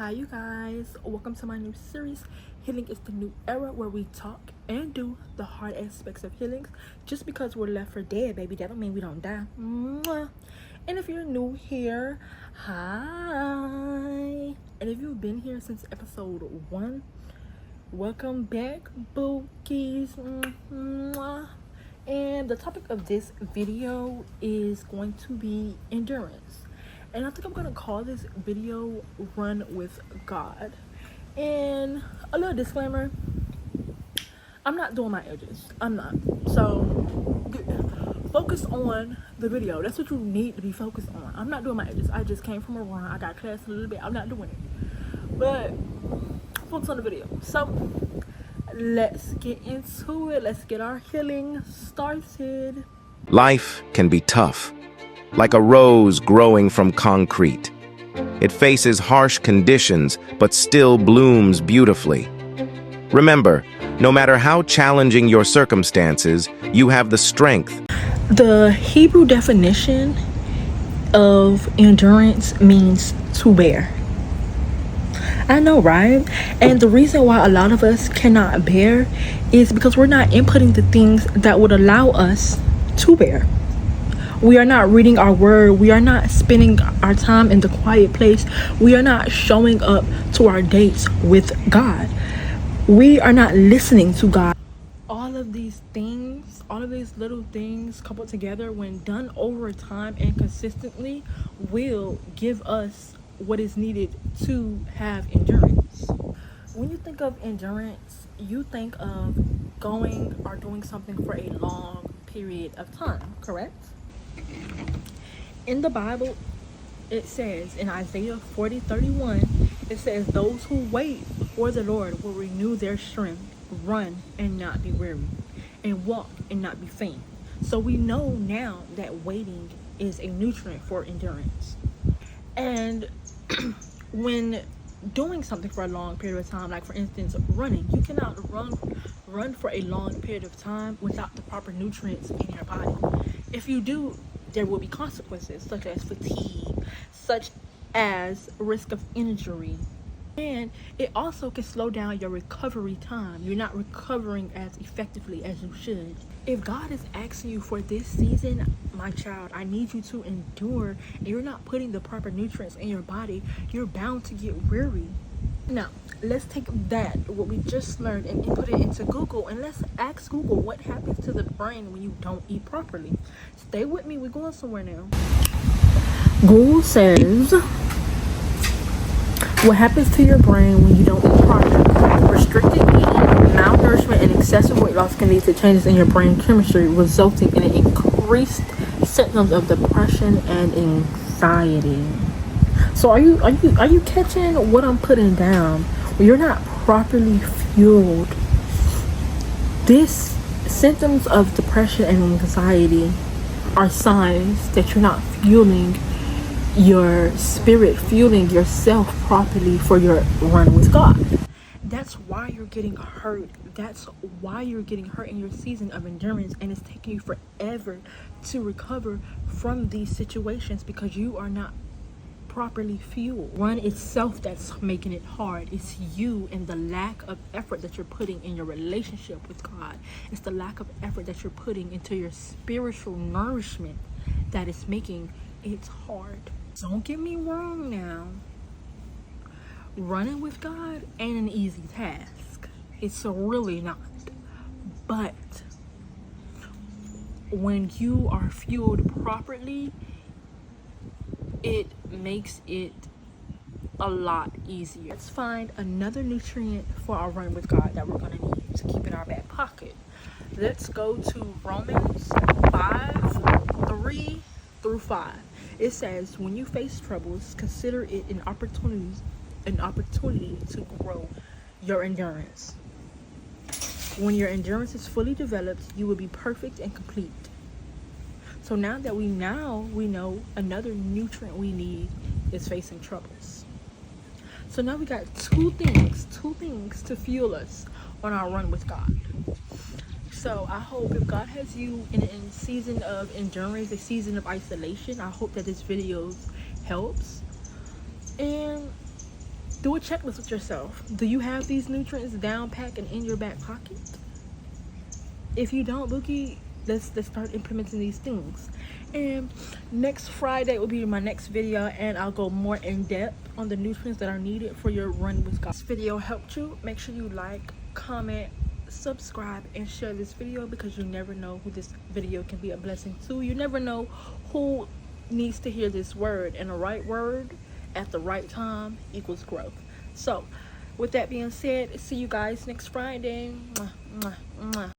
Hi you guys, welcome to my new series. Healing is the new era, where we talk and do the hard aspects of healings. Just because we're left for dead, baby, that don't mean we don't die. Mwah. And if you're new here, hi. And if you've been here since episode 1, welcome back, bookies. Mwah. And the topic of this video is going to be endurance. And I think I'm gonna call this video Run with God. And a little disclaimer, I'm not doing my edges. I'm not. So focus on the video. That's what you need to be focused on. I'm not doing my edges. I just came from a run. I got class a little bit. I'm not doing it. But focus on the video. So let's get into it. Let's get our healing started. Life can be tough, like a rose growing from concrete. It faces harsh conditions, but still blooms beautifully. Remember, no matter how challenging your circumstances, you have the strength. The Hebrew definition of endurance means to bear. I know, right? And the reason why a lot of us cannot bear is because we're not inputting the things that would allow us to bear. We are not reading our word. We are not spending our time in the quiet place. We are not showing up to our dates with God. We are not listening to God. All of these things, all of these little things coupled together, when done over time and consistently, will give us what is needed to have endurance. When you think of endurance, you think of going or doing something for a long period of time, correct? In the Bible, it says in Isaiah 40:31, it says, "Those who wait for the Lord will renew their strength, run and not be weary, and walk and not be faint." So we know now that waiting is a nutrient for endurance. And when doing something for a long period of time, like for instance running, you cannot run for a long period of time without the proper nutrients in your body. If you do, there will be consequences such as fatigue, such as risk of injury, and it also can slow down your recovery time. You're not recovering as effectively as you should. If God is asking you for this season, my child, I need you to endure, and you're not putting the proper nutrients in your body, you're bound to get weary. Now, let's take that, what we just learned, and input it into Google, and let's ask Google what happens to the brain when you don't eat properly. Stay with me, we're going somewhere now. Google says, what happens to your brain when you don't eat properly? Restricted eating, malnourishment, and excessive weight loss can lead to changes in your brain chemistry, resulting in increased symptoms of depression and anxiety. So are you catching what I'm putting down? When you're not properly fueled, this symptoms of depression and anxiety are signs that you're not fueling your spirit, fueling yourself properly for your run with God. That's why you're getting hurt. That's why you're getting hurt in your season of endurance, and it's taking you forever to recover from these situations because you are not properly fueled. Run itself that's making it hard. It's you and the lack of effort that you're putting in your relationship with God. It's the lack of effort that you're putting into your spiritual nourishment that is making it hard. Don't get me wrong now. Running with God ain't an easy task. It's really not. But when you are fueled properly, it makes it a lot easier. Let's find another nutrient for our run with God that we're going to need to keep in our back pocket. Let's go to Romans 5:3-5. It says, when you face troubles, consider it an opportunity to grow your endurance. When your endurance is fully developed, you will be perfect and complete. So now that we know another nutrient we need is facing troubles. So now we got two things to fuel us on our run with God. So I hope if God has you in a season of endurance, a season of isolation, I hope that this video helps. And Do a checklist with yourself. Do you have these nutrients down packed and in your back pocket? If you don't, Bookie, let's start implementing these things. And next Friday will be my next video, and I'll go more in depth on the nutrients that are needed for your run with God. This video helped you. Make sure you like, comment, subscribe, and share this video, because you never know who this video can be a blessing to. You never know who needs to hear this word, and the right word at the right time equals growth. So with that being said, see you guys next Friday. Mwah, mwah, mwah.